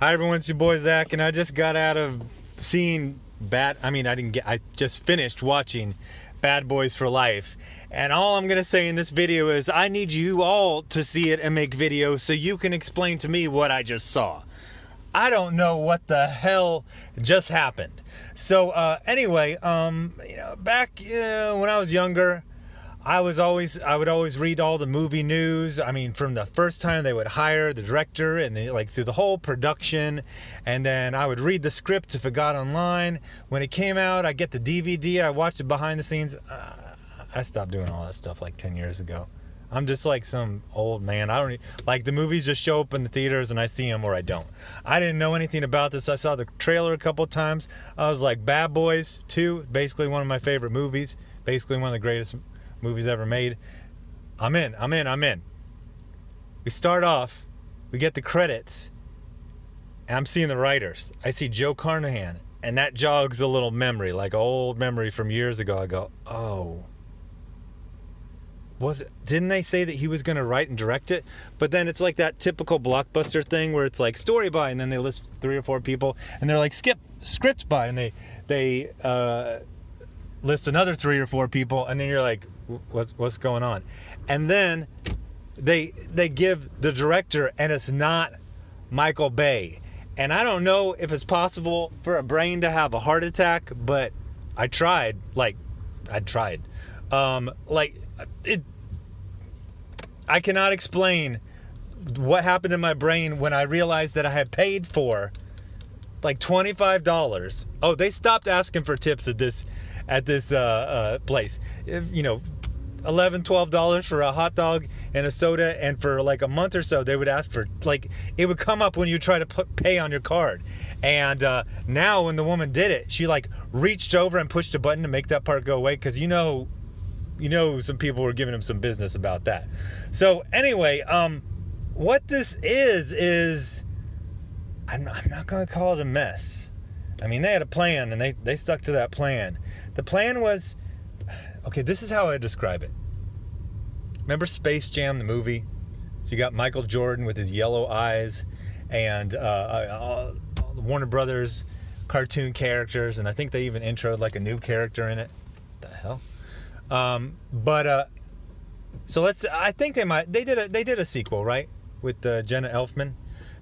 Hi everyone, it's your boy Zach, and I just got out of seeing I just finished watching Bad Boys for Life. And all I'm gonna say in this video is I need you all to see it and make videos so you can explain to me what I just saw. I don't know what the hell just happened. So anyway, back when I was younger, I would always read all the movie news. I mean, from the first time they would hire the director and through the whole production, and then I would read the script if it got online. When it came out, I get the DVD, I watched it behind the scenes. I stopped doing all that stuff like 10 years ago. I'm just like some old man. I don't like the movies just show up in the theaters and I see them or I don't. I didn't know anything about this. I saw the trailer a couple times. I was like, Bad Boys 2, basically one of my favorite movies, basically one of the greatest movies ever made. I'm in. We start off, we get the credits, and I'm seeing the writers. I see Joe Carnahan, and that jogs a little memory, like an old memory from years ago. I go, oh. Didn't they say that he was going to write and direct it? But then it's like that typical blockbuster thing where it's like story by, and then they list 3 or 4 people, and they're like skip script by, and they list another 3 or 4 people, and then you're like, what's going on? And then they give the director, and it's not Michael Bay. And I don't know if it's possible for a brain to have a heart attack, but I tried. I cannot explain what happened in my brain when I realized that I had paid for like $25. Oh, they stopped asking for tips at this place. $11, $12 for a hot dog and a soda, and for like a month or so they would ask for, like, it would come up when you try to pay on your card. And now when the woman did it, she like reached over and pushed a button to make that part go away, because some people were giving him some business about that. So anyway, what this is I'm not going to call it a mess. I mean, they had a plan, and they stuck to that plan. The plan was, okay, this is how I describe it. Remember Space Jam, the movie? So you got Michael Jordan with his yellow eyes, and all the Warner Brothers cartoon characters, and I think they even introed like a new character in it. What the hell? I think they did a sequel, right? With Jenna Elfman.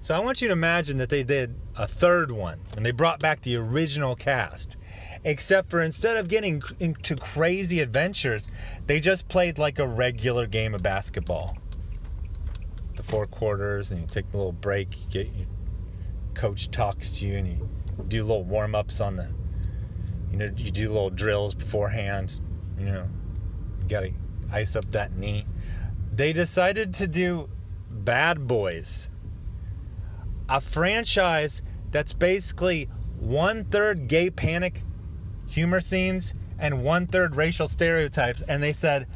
So I want you to imagine that they did a third one, and they brought back the original cast. Except for, instead of getting into crazy adventures, they just played like a regular game of basketball. The 4 quarters, and you take a little break, your coach talks to you, and you do little warm-ups on you do little drills beforehand. You gotta ice up that knee. They decided to do Bad Boys, a franchise that's basically 1/3 gay panic humor scenes and 1/3 racial stereotypes. And they said,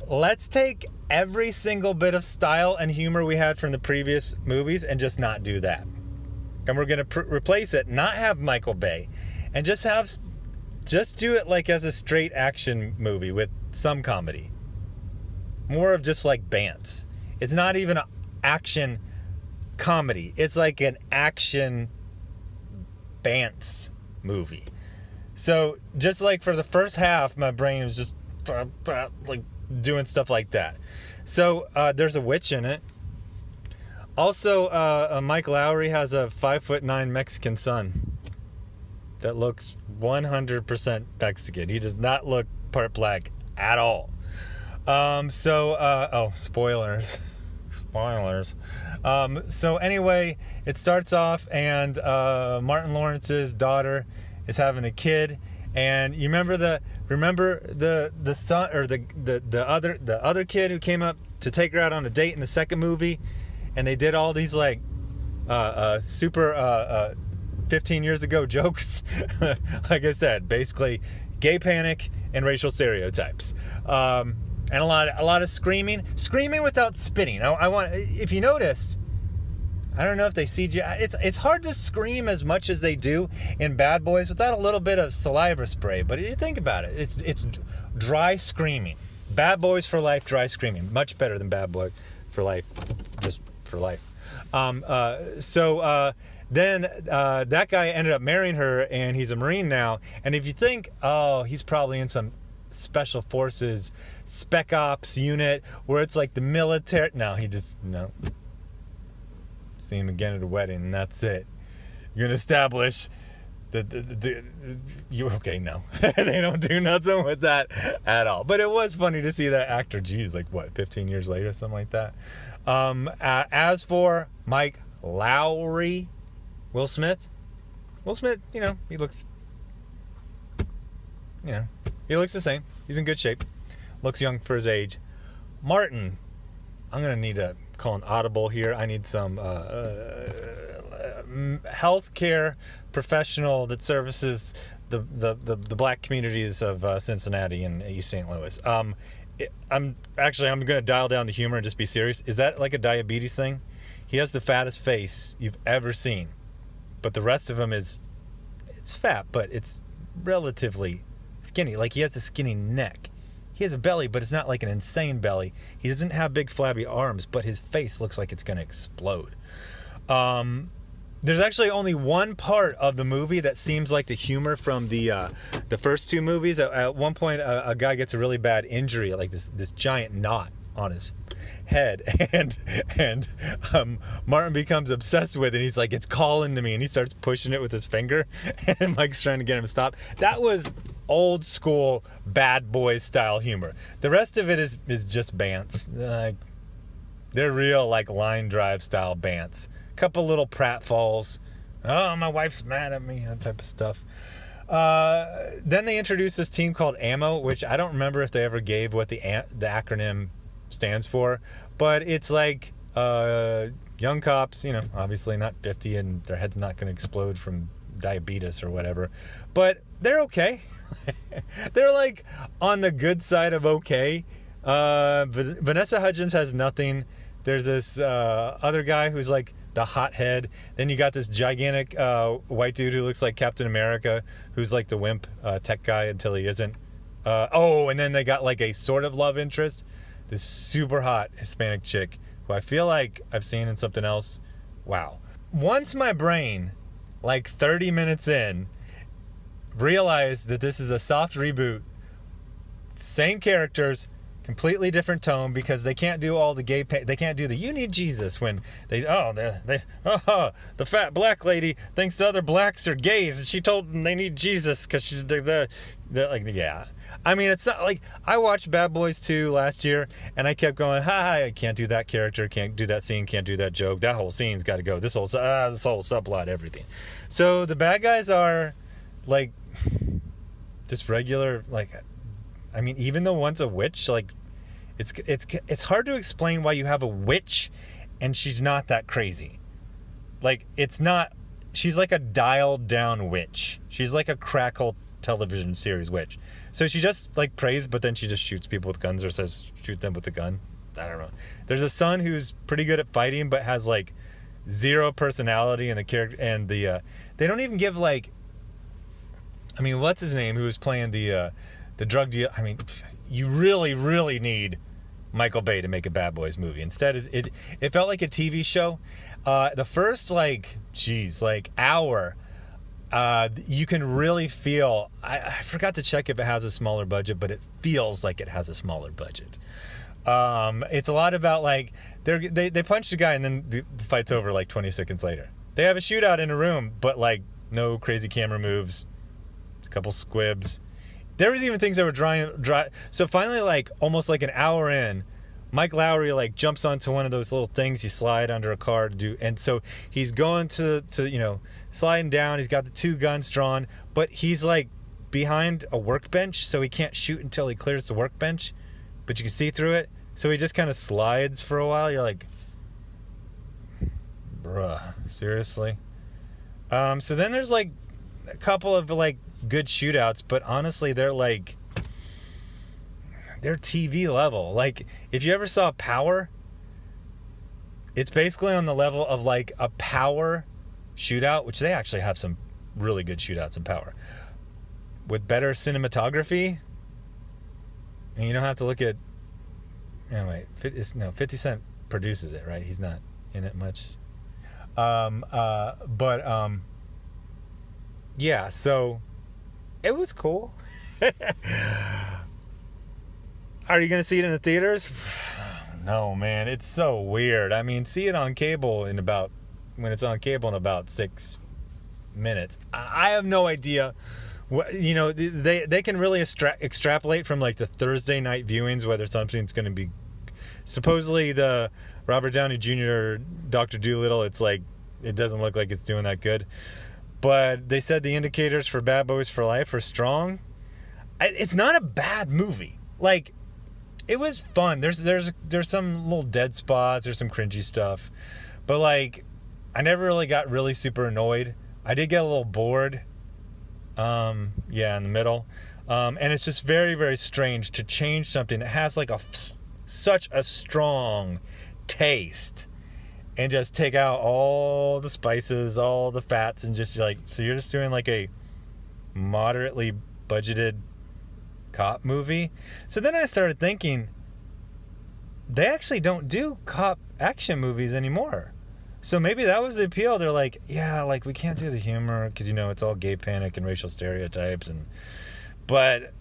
let's take every single bit of style and humor we had from the previous movies and just not do that. And we're going to replace it, not have Michael Bay, and just do it like as a straight action movie with some comedy. More of just like Bantz. It's not even an action comedy. It's like an action Bantz movie. So just like for the first half, my brain was just like doing stuff like that. So there's a witch in it. Also, Mike Lowry has a 5'9" Mexican son that looks 100% Mexican. He does not look part black at all. Spoilers. Spoilers. So anyway, it starts off, and Martin Lawrence's daughter is having a kid, and you remember the son, or the other kid who came up to take her out on a date in the second movie, and they did all these like super 15 years ago jokes. Like I said, basically gay panic and racial stereotypes, and a lot of screaming without spitting. I want, if you notice, I don't know if they CGI. It's hard to scream as much as they do in Bad Boys without a little bit of saliva spray. But you think about it, it's dry screaming. Bad Boys for Life, dry screaming, much better than Bad Boy for Life, just for life. Then that guy ended up marrying her, and he's a Marine now. And if you think, oh, he's probably in some special forces spec ops unit where it's like the military. No, no. See him again at a wedding, and that's it. You're gonna establish okay, no. They don't do nothing with that at all. But it was funny to see that actor, geez, like what, 15 years later, something like that. As for Mike Lowry, Will Smith, he looks the same. He's in good shape. Looks young for his age. Martin, I'm going to need to call an audible here. I need some healthcare professional that services the black communities of Cincinnati and East St. Louis. I'm going to dial down the humor and just be serious. Is that like a diabetes thing? He has the fattest face you've ever seen, but the rest of him it's fat, but it's relatively skinny. Like, he has a skinny neck. He has a belly, but it's not like an insane belly. He doesn't have big flabby arms, but his face looks like it's going to explode. There's actually only one part of the movie that seems like the humor from the first two movies. At one point, a guy gets a really bad injury, like this giant knot on his head, and Martin becomes obsessed with it. And he's like, it's calling to me, and he starts pushing it with his finger, and Mike's trying to get him to stop. That was old school Bad Boys style humor. The rest of it is just bants. They're real like line drive style bants. Couple little pratfalls. Oh, my wife's mad at me, that type of stuff. Then they introduced this team called AMMO, which I don't remember if they ever gave what the acronym stands for, but it's like young cops, obviously not 50 and their head's not going to explode from diabetes or whatever, but they're okay. They're like on the good side of okay. Vanessa Hudgens has nothing. There's this other guy who's like the hothead. Then you got this gigantic white dude who looks like Captain America, who's like the wimp tech guy until he isn't. And then they got like a sort of love interest, this super hot Hispanic chick who I feel like I've seen in something else. Wow. Once my brain, like 30 minutes in, realized that this is a soft reboot, same characters, completely different tone, because they can't do all the they can't do the "you need Jesus" when the fat black lady thinks the other blacks are gays and she told them they need Jesus because she's they're like, yeah. I mean, it's not like I watched Bad Boys 2 last year and I kept going, I can't do that character, can't do that scene, can't do that joke, that whole scene's got to go, this whole subplot, everything. So the bad guys are like just regular, like, I mean, even though one's a witch, like, it's hard to explain why you have a witch and she's not that crazy. Like, she's like a dialed down witch. She's like a Crackle television series witch. So she just like prays, but then she just shoots people with guns, or says shoot them with a gun. I don't know. There's a son who's pretty good at fighting, but has like zero personality, and the character and the they don't even give like, I mean, what's his name, who was playing the drug deal. I mean, you really, really need Michael Bay to make a Bad Boys movie. Instead, it felt like a TV show. The first hour, you can really feel. I forgot to check if it has a smaller budget, but it feels like it has a smaller budget. It's a lot about like they punch a guy and then the fight's over like 20 seconds later. They have a shootout in a room, but like no crazy camera moves. A couple squibs. There was even things that were dry. So finally, like almost like an hour in, Mike Lowry like jumps onto one of those little things you slide under a car to do, and so he's going to sliding down. He's got the two guns drawn, but he's like behind a workbench, so he can't shoot until he clears the workbench, but you can see through it. So he just kind of slides for a while. You're like, bruh, seriously? So then there's like a couple of like good shootouts, but honestly they're TV level. Like, if you ever saw Power, it's basically on the level of like a Power shootout, which they actually have some really good shootouts in Power with better cinematography. And you don't have to look at 50 Cent produces it, right? He's not in it much. But yeah, so it was cool. Are you gonna see it in the theaters? No, man, it's so weird. I mean, see it on cable when it's on cable in about 6 minutes. I have no idea. They can really extrapolate from like the Thursday night viewings whether something's going to be. Supposedly the Robert Downey Jr. Dr. Dolittle, it's like it doesn't look like it's doing that good. But they said the indicators for Bad Boys for Life are strong. It's not a bad movie. Like, it was fun. There's some little dead spots. There's some cringy stuff, but like, I never really got really super annoyed. I did get a little bored. Yeah, in the middle. And it's just very, very strange to change something that has like such a strong taste and just take out all the spices, all the fats, and just like, so you're just doing like a moderately budgeted cop movie. So then I started thinking, they actually don't do cop action movies anymore. So maybe that was the appeal. They're like, yeah, like we can't do the humor because it's all gay panic and racial stereotypes, but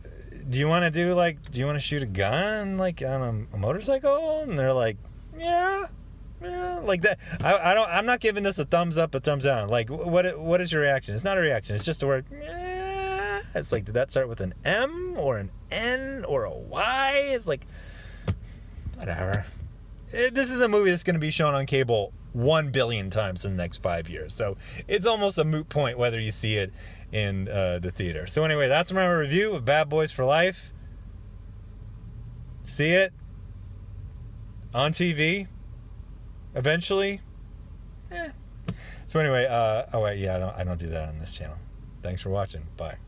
do you want to shoot a gun like on a motorcycle? And they're like, yeah, like that. I'm not giving this a thumbs up, a thumbs down. Like, what is your reaction? It's not a reaction. It's just a word. Yeah. It's like, did that start with an M or an N or a Y? It's like, whatever. This is a movie that's going to be shown on cable 1 billion times in the next 5 years. So it's almost a moot point whether you see it in the theater. So anyway, that's my review of Bad Boys for Life. See it on TV eventually. So anyway, I don't do that on this channel. Thanks for watching. Bye.